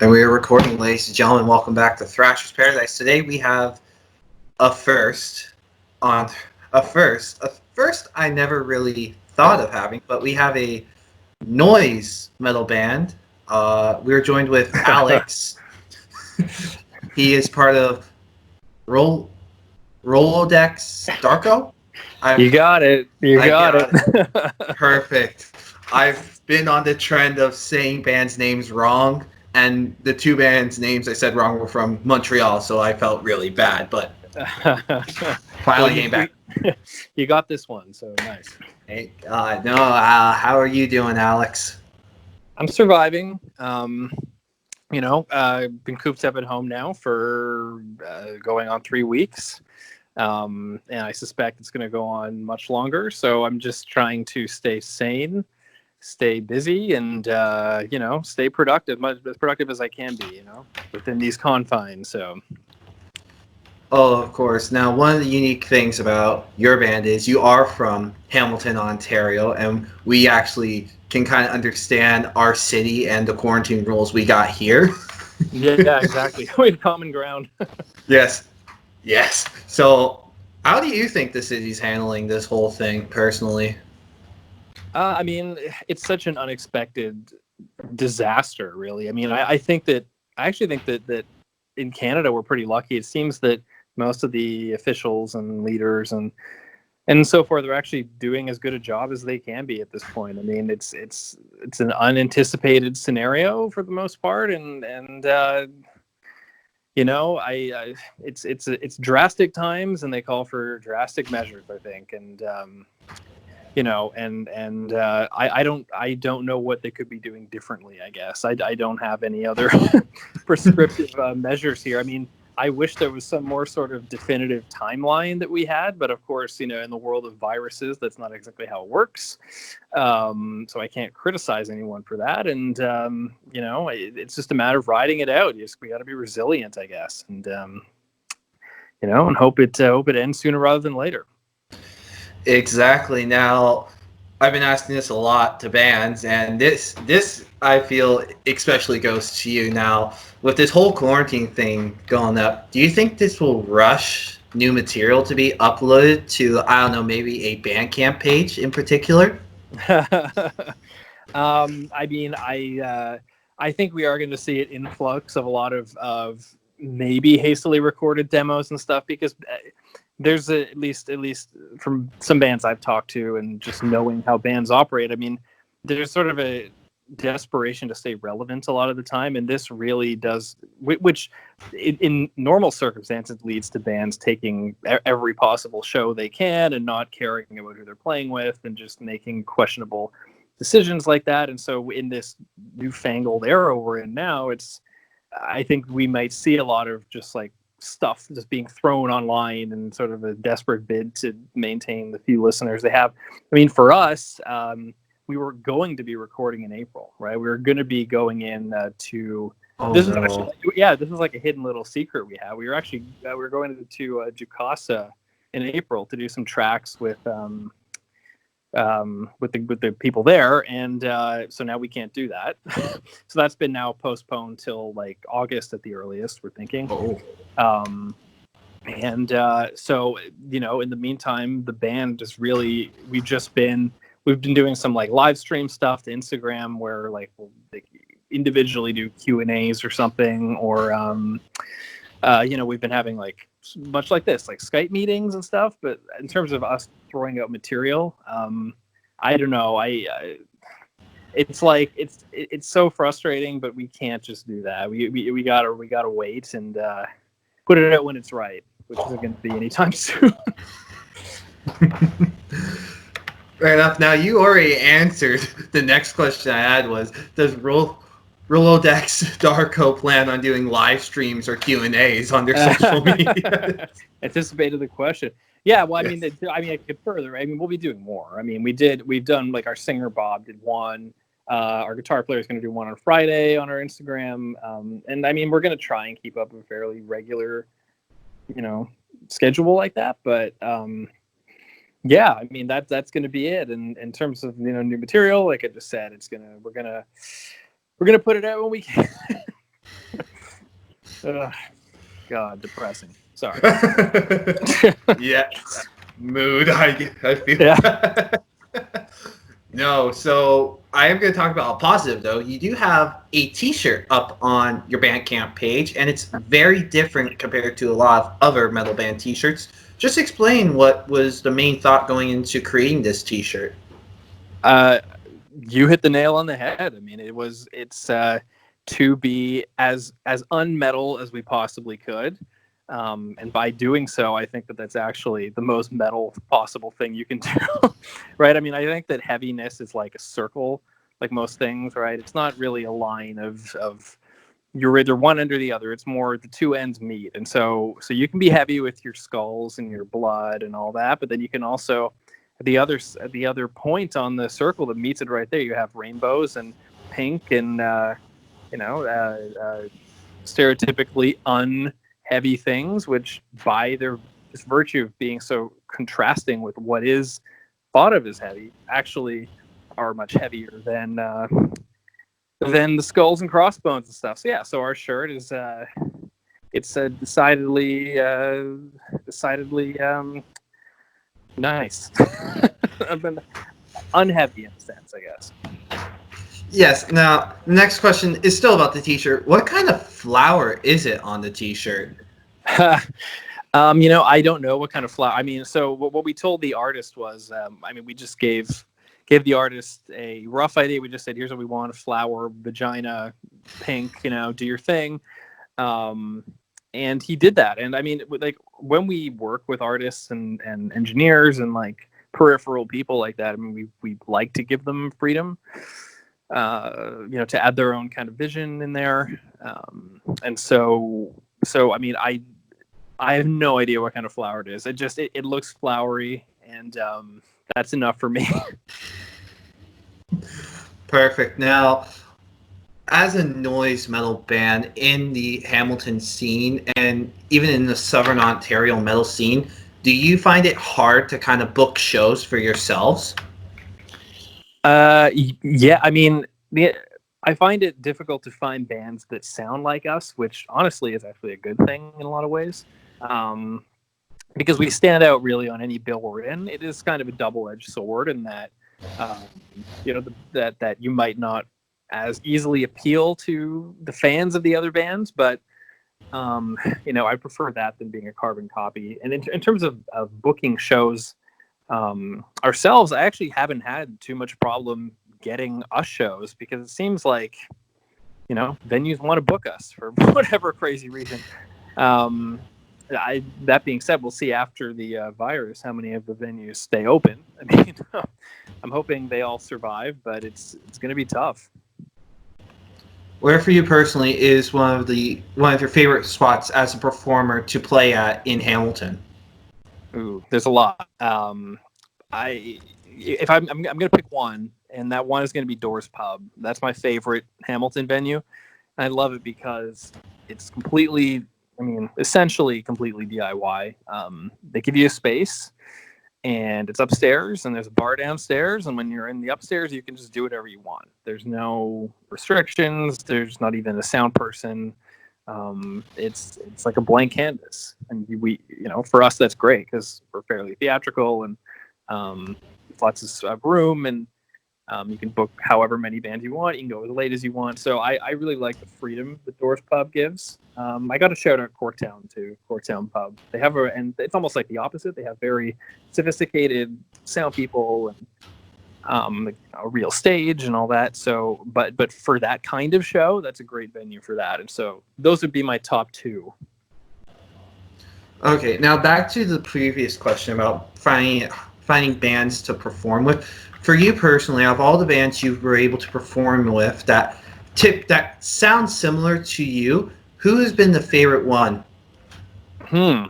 And we are recording, ladies and gentlemen. Welcome back to Thrashers Paradise. Today we have a first I never really thought of having, but we have a noise metal band. We're joined with Alex. He is part of Rolodex Darko. You got it. You got it. Perfect. I've been on the trend of saying bands' names wrong, and the two bands' names I said wrong were from Montreal, so I felt really bad, but finally came back. You got this one, so nice. Hey, how are you doing, Alex? I'm surviving. Been cooped up at home now for going on 3 weeks. And I suspect it's going to go on much longer. So I'm just trying to stay sane, stay busy, and stay productive, as productive as I can be, within these confines. So. Oh, of course. Now, one of the unique things about your band is you are from Hamilton, Ontario, and we actually can kind of understand our city and the quarantine rules we got here. Yeah, exactly. We have common ground. Yes. So, how do you think the city's handling this whole thing personally? It's such an unexpected disaster, really. I actually think that in Canada we're pretty lucky. It seems that most of the officials and leaders and so forth are actually doing as good a job as they can be at this point. It's an unanticipated scenario for the most part, it's drastic times, and they call for drastic measures, I think. I don't know what they could be doing differently. I guess I don't have any other prescriptive measures here. I wish there was some more sort of definitive timeline that we had, but of course, in the world of viruses, that's not exactly how it works. So I can't criticize anyone for that. And, it's just a matter of riding it out. We got to be resilient, I guess. And, and hope it ends sooner rather than later. Exactly. Now, I've been asking this a lot to bands, and this I feel especially goes to you now. With this whole quarantine thing going up, do you think this will rush new material to be uploaded to, I don't know, maybe a Bandcamp page in particular? I think we are going to see an influx of a lot of maybe hastily recorded demos and stuff, because there's at least from some bands I've talked to, and just knowing how bands operate, there's sort of a desperation to stay relevant a lot of the time, and this really does, which in normal circumstances leads to bands taking every possible show they can and not caring about who they're playing with and just making questionable decisions like that. And so in this newfangled era we're in now, I think we might see a lot of just like stuff just being thrown online in sort of a desperate bid to maintain the few listeners they have. For us, we were going to be recording in April, right? We were going to be going in to. This is like a hidden little secret we have. We were actually we were going to Jukasa in April to do some tracks with the people there, and so now we can't do that. So that's been now postponed till like August at the earliest, we're thinking. So in the meantime, the band is really we've been doing some like live stream stuff to Instagram, where like we'll individually do Q&As or something, or we've been having like much like this, like Skype meetings and stuff. But in terms of us throwing out material, I don't know. It's like it's so frustrating, but we can't just do that. We gotta wait and put it out when it's right, which isn't going to be anytime soon. Fair enough. Now, you already answered the next question I had was, does Rolodex Darko plan on doing live streams or Q&As on their social media? Anticipated the question. Yeah, well, yes. I could further. We'll be doing more. We've done, like, our singer Bob did one. Our guitar player is going to do one on Friday on our Instagram. And we're going to try and keep up a fairly regular, schedule like that. But yeah, that's going to be it. And in terms of new material, like I just said, we're gonna put it out when we can. Ugh, God, depressing. Sorry. Yeah, mood. I feel Yeah. that. No, so I am going to talk about a positive though. You do have a T-shirt up on your Bandcamp page, and it's very different compared to a lot of other metal band T-shirts. Just explain what was the main thought going into creating this T-shirt. Uh, you hit the nail on the head. I mean, it's to be as unmetal as we possibly could. And by doing so, I think that that's actually the most metal possible thing you can do, right? I mean, I think that heaviness is like a circle, like most things, right? It's not really a line of you're either one end or the other. It's more the two ends meet, and so you can be heavy with your skulls and your blood and all that, but then you can also at the other point on the circle that meets it right there, you have rainbows and pink and you know stereotypically unheavy things, which by their just virtue of being so contrasting with what is thought of as heavy, actually are much heavier than the skulls and crossbones and stuff. So yeah, so our shirt is it's decidedly nice. Unheavy in a sense, I guess. Yes. Now, next question is still about the T-shirt. What kind of flower is it on the T-shirt? I don't know what kind of flower. I mean, so what we told the artist was, we just gave the artist a rough idea. We just said, here's what we want: flower, vagina, pink. Do your thing. And he did that. And I mean, like when we work with artists and engineers and like peripheral people like that, I mean, we like to give them freedom. To add their own kind of vision in there. And so I mean, I have no idea what kind of flower it is. It looks flowery, and that's enough for me. Perfect. Now, as a noise metal band in the Hamilton scene and even in the Southern Ontario metal scene, do you find it hard to kind of book shows for yourselves? Yeah, I mean, I find it difficult to find bands that sound like us, which honestly is actually a good thing in a lot of ways. Because we stand out really on any bill we're in. It is kind of a double-edged sword in that, that you might not as easily appeal to the fans of the other bands, but I prefer that than being a carbon copy. And in terms of booking shows ourselves, I actually haven't had too much problem getting us shows, because it seems like venues want to book us for whatever crazy reason. That being said, we'll see after the virus how many of the venues stay open. I mean, I'm hoping they all survive, but it's going to be tough. Where for you personally is one of your favorite spots as a performer to play at in Hamilton? Ooh, there's a lot. I'm gonna pick one, and that one is gonna be Doors Pub. That's my favorite Hamilton venue. And I love it because it's essentially completely DIY. They give you a space, and it's upstairs, and there's a bar downstairs. And when you're in the upstairs, you can just do whatever you want. There's no restrictions. There's not even a sound person. It's like a blank canvas, and we for us that's great because we're fairly theatrical, and lots of room, and you can book however many bands you want. You can go as late as you want. So I really like the freedom that Doors Pub gives. I got to shout out Corktown too. Corktown Pub. They have and it's almost like the opposite. They have very sophisticated sound people and a real stage and all that. So, but for that kind of show, that's a great venue for that. And so those would be my top two. Okay, now back to the previous question about finding bands to perform with. For you personally, of all the bands you were able to perform with that sound similar to you, who has been the favorite one? In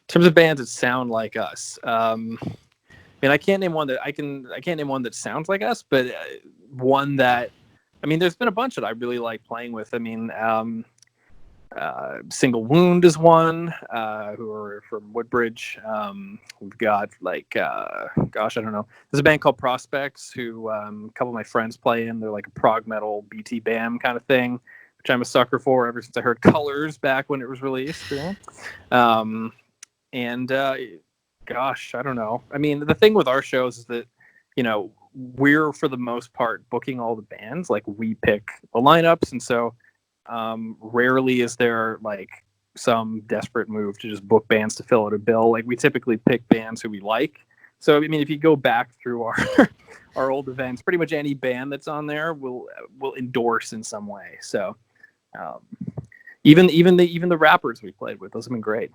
terms of bands that sound like us, I can't name one that sounds like us, but one that there's been a bunch that I really like playing with. Single Wound is one, who are from Woodbridge. We've got I don't know. There's a band called Prospects who a couple of my friends play in. They're like a prog metal BT BAM kind of thing, which I'm a sucker for ever since I heard Colors back when it was released. And gosh, I don't know. I mean, the thing with our shows is that, we're for the most part booking all the bands. Like, we pick the lineups, and so rarely is there like some desperate move to just book bands to fill out a bill. Like, we typically pick bands who we like. So I mean, if you go back through our our old events, pretty much any band that's on there will endorse in some way. So even the rappers we played with, those have been great.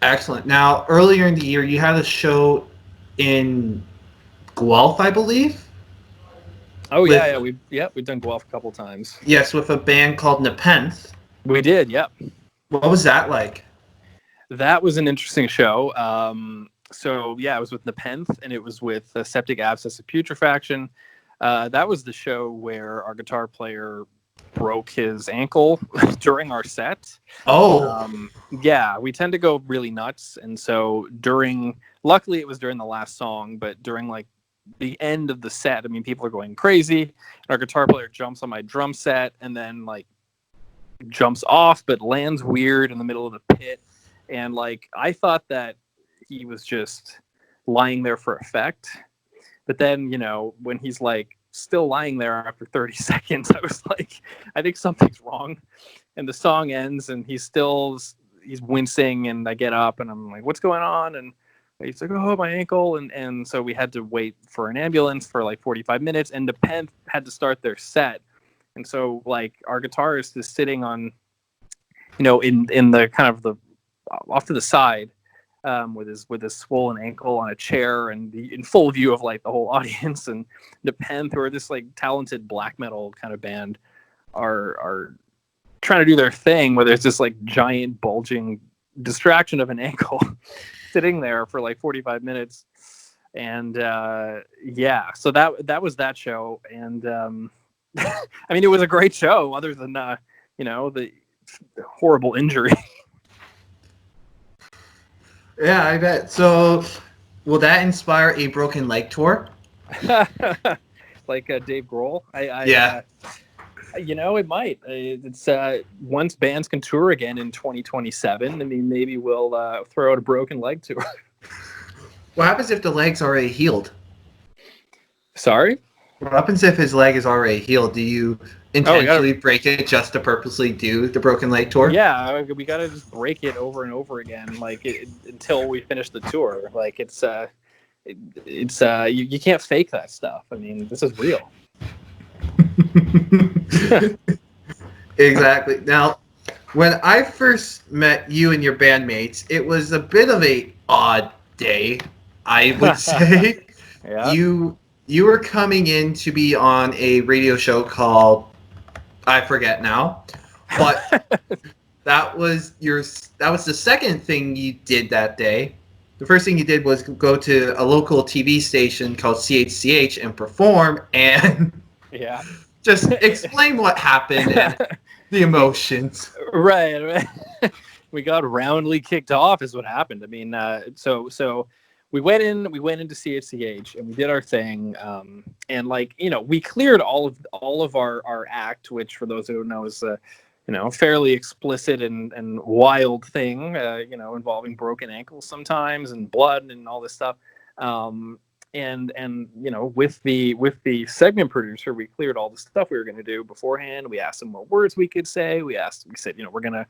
Excellent. Now, earlier in the year, you had a show in Guelph, I believe. Oh yeah, we've done Guelph a couple times. Yes, with a band called Nepenthe. We did, yep. What was that like? That was an interesting show. So yeah, it was with Nepenthe, and it was with Septic Abscess of Putrefaction. That was the show where our guitar player broke his ankle during our set. Yeah, we tend to go really nuts, and so luckily it was during the last song, but during like the end of the set, I mean, people are going crazy. Our guitar player jumps on my drum set and then like jumps off, but lands weird in the middle of the pit, and like I thought that he was just lying there for effect, but then when he's like still lying there after 30 seconds, I was like, I think something's wrong. And the song ends and he's wincing, and I get up and I'm like, what's going on? And he's like, oh, my ankle. And so we had to wait for an ambulance for like 45 minutes, and the Nepenthe had to start their set. And so like our guitarist is sitting on, in the kind of the off to the side, with his swollen ankle on a chair, and in full view of like the whole audience. And Nepenthe, who are this like talented black metal kind of band, are trying to do their thing, where there's this like giant bulging distraction of an ankle sitting there for like 45 minutes. And so that was that show. And I mean, it was a great show, other than the horrible injury. Yeah, I bet. So, will that inspire a Broken Leg tour? Like Dave Grohl? Yeah. It might. It's once bands can tour again in 2027. I mean, maybe we'll throw out a Broken Leg tour. What happens if the leg's already healed? Sorry? What happens if his leg is already healed? Do you intentionally break it just to purposely do the Broken Leg tour? Yeah, we gotta just break it over and over again, like until we finish the tour. Like it's you can't fake that stuff. I mean, this is real. Exactly. Now, when I first met you and your bandmates, it was a bit of a odd day, I would say. Yeah. You were coming in to be on a radio show called, I forget now, but that was the second thing you did that day. The first thing you did was go to a local TV station called CHCH and perform, and yeah, just explain what happened and the emotions. Right. We got roundly kicked off is what happened. I mean, so we went into CHCH and we did our thing, and like we cleared all of our act, which for those who don't know is fairly explicit and wild thing, involving broken ankles sometimes and blood and all this stuff. And with the segment producer, we cleared all the stuff we were going to do beforehand. We asked him what words we could say. We said, we're gonna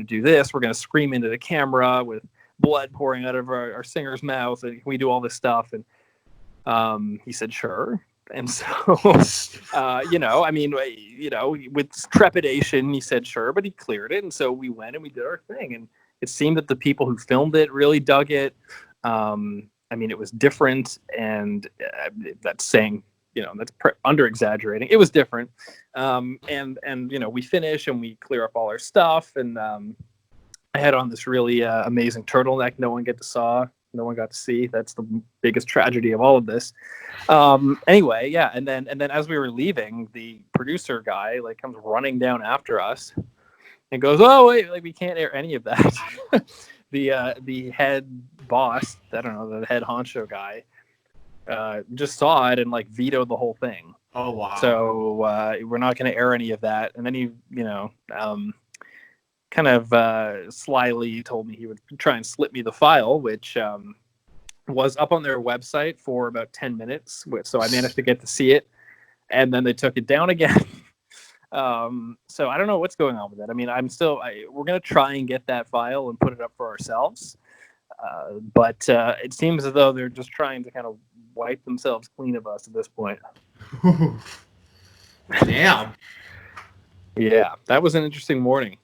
do this. We're gonna scream into the camera with blood pouring out of our singer's mouth, and we do all this stuff. And he said, sure. And so, with trepidation, he said, sure, but he cleared it. And so we went and we did our thing. And it seemed that the people who filmed it really dug it. I mean, it was different, and that's saying, that's under exaggerating. It was different. And we finish and we clear up all our stuff. And I had on this really amazing turtleneck no one got to see. That's the biggest tragedy of all of this. Anyway, yeah, and then as we were leaving, the producer guy like comes running down after us and goes, "Oh wait, like we can't air any of that." The head boss, I don't know, the head honcho guy, just saw it and like vetoed the whole thing. Oh wow. So we're not going to air any of that. And then he, kind of slyly told me he would try and slip me the file, which was up on their website for about 10 minutes. So I managed to get to see it, and then they took it down again. So I don't know what's going on with that. I mean, we're going to try and get that file and put it up for ourselves. But it seems as though they're just trying to kind of wipe themselves clean of us at this point. Damn. Yeah, that was an interesting morning.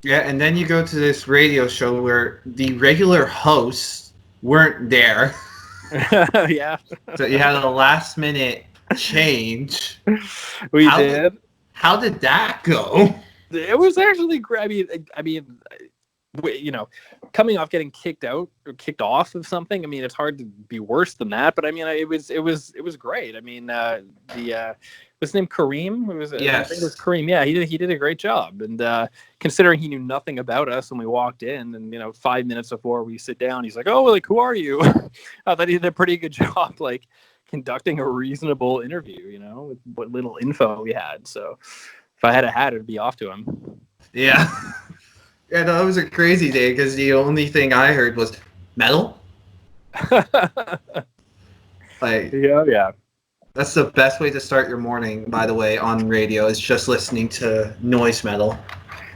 Yeah, and then you go to this radio show where the regular hosts weren't there. Yeah. So you had a last minute change. We did. How did that go? It was actually great. I mean, coming off getting kicked out or kicked off of something. I mean, it's hard to be worse than that. But I mean, it was great. I mean, was his name Kareem? Yes. I think it was Kareem. Yeah, he did a great job. And considering he knew nothing about us when we walked in, and 5 minutes before we sit down, he's like, "Oh, like, who are you?" I thought he did a pretty good job, like conducting a reasonable interview. With what little info we had. So if I had a hat, it'd be off to him. Yeah. Yeah, that was a crazy day because the only thing I heard was metal. Yeah. That's the best way to start your morning, by the way, on radio, is just listening to noise metal.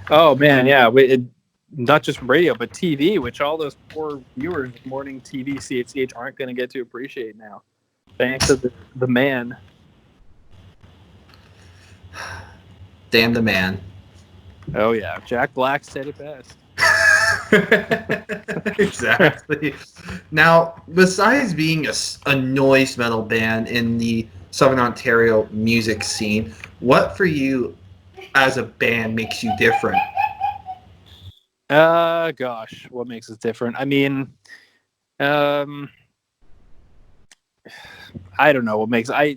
Oh, man, yeah. Not just radio, but TV, which all those poor viewers of morning TV, CHCH, aren't going to get to appreciate now. Thanks to the man. Damn the man. Oh, yeah. Jack Black said it best. Exactly. Now, besides being a noise metal band in the Southern Ontario music scene, what for you as a band makes you different? Gosh, what makes us different? I mean, I don't know what makes I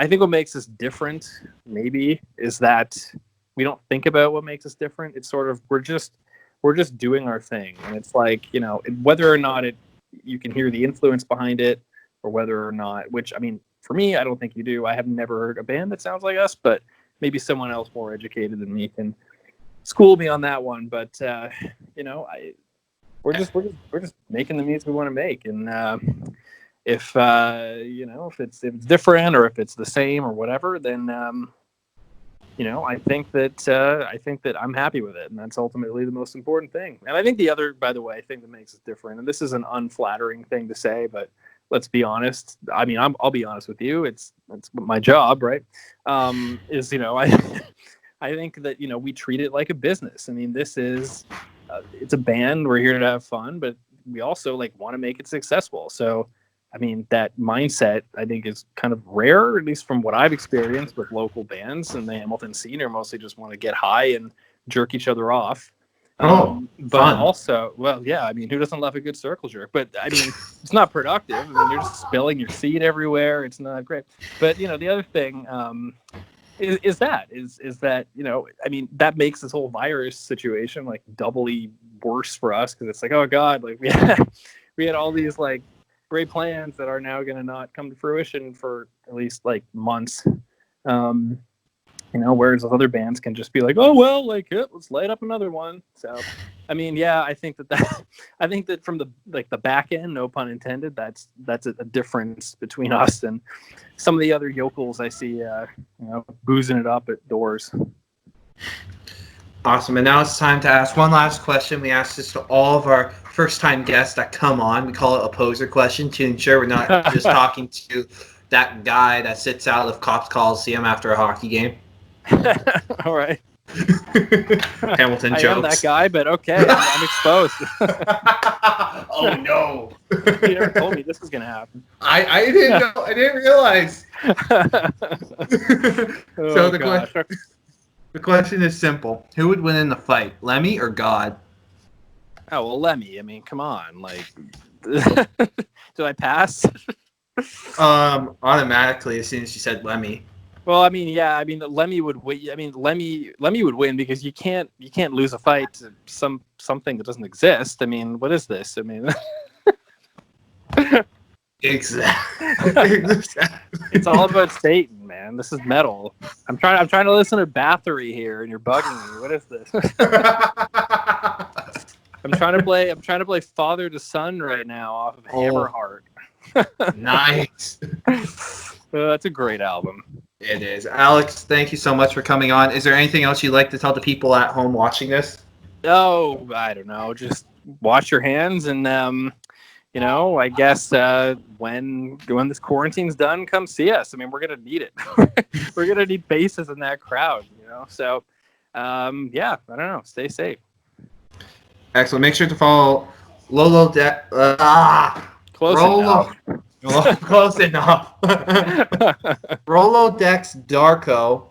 think what makes us different maybe is that we don't think about what makes us different. It's sort of we're just doing our thing, and it's like whether or not you can hear the influence behind it, or whether or not. Which I mean, for me, I don't think you do. I have never heard a band that sounds like us, but maybe someone else more educated than me can school me on that one. But we're just making the music we want to make, and if it's different or if it's the same or whatever, then I think that I'm happy with it, and that's ultimately the most important thing. And I think the other, by the way, thing that makes us different, and this is an unflattering thing to say, but let's be honest. I mean, I'll be honest with you. It's my job, right? I think that we treat it like a business. I mean, this is it's a band. We're here to have fun, but we also want to make it successful. So, I mean, that mindset I think is kind of rare, at least from what I've experienced with local bands in the Hamilton scene, or mostly just want to get high and jerk each other off. But fun. Also, well, yeah, I mean, who doesn't love a good circle jerk? But I mean, it's not productive. I mean, you're just spilling your seed everywhere. It's not great. But the other thing is that I mean, that makes this whole virus situation doubly worse for us, because it's like, oh God, we had all these great plans that are now going to not come to fruition for at least months. Whereas other bands can just be like, oh well, let's light up another one. So, I mean, yeah, I think that from the back end, no pun intended, that's a difference between us and some of the other yokels I see, boozing it up at doors. Awesome. And now it's time to ask one last question. We ask this to all of our first-time guests that come on. We call it a poser question to ensure we're not just talking to that guy that sits out of Cops Coliseum after a hockey game. All right. Hamilton jokes. I am that guy, but okay, I'm exposed. Oh no! You never told me this was gonna happen. I didn't know. I didn't realize. So the question is simple: who would win in the fight, Lemmy or God? Oh well, Lemmy. I mean, come on. Did I pass? Automatically as soon as you said Lemmy. Well, I mean, yeah, I mean, Lemmy would win. I mean, Lemmy would win because you can't lose a fight to something that doesn't exist. I mean, what is this? I mean, Exactly. It's all about Satan, man. This is metal. I'm trying to listen to Bathory here, and you're bugging me. What is this? I'm trying to play Father to Son right now off of Hammerheart. Nice. That's a great album. It is. Alex, thank you so much for coming on. Is there anything else you'd like to tell the people at home watching this? Oh, I don't know. Just wash your hands, and I guess when this quarantine's done, come see us. I mean, we're gonna need it. We're gonna need faces in that crowd. So I don't know. Stay safe. Excellent. Make sure to follow Rolodex. Close enough. Close enough. Rolodex Darko.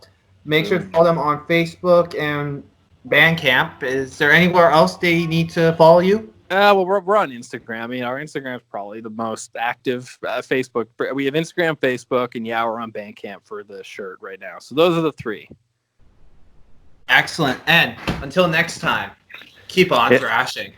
Make sure to follow them on Facebook and Bandcamp. Is there anywhere else they need to follow you? Well, we're on Instagram. I mean, our Instagram is probably the most active. Facebook. We have Instagram, Facebook, and we're on Bandcamp for the shirt right now. So those are the three. Excellent. And until next time, keep on thrashing.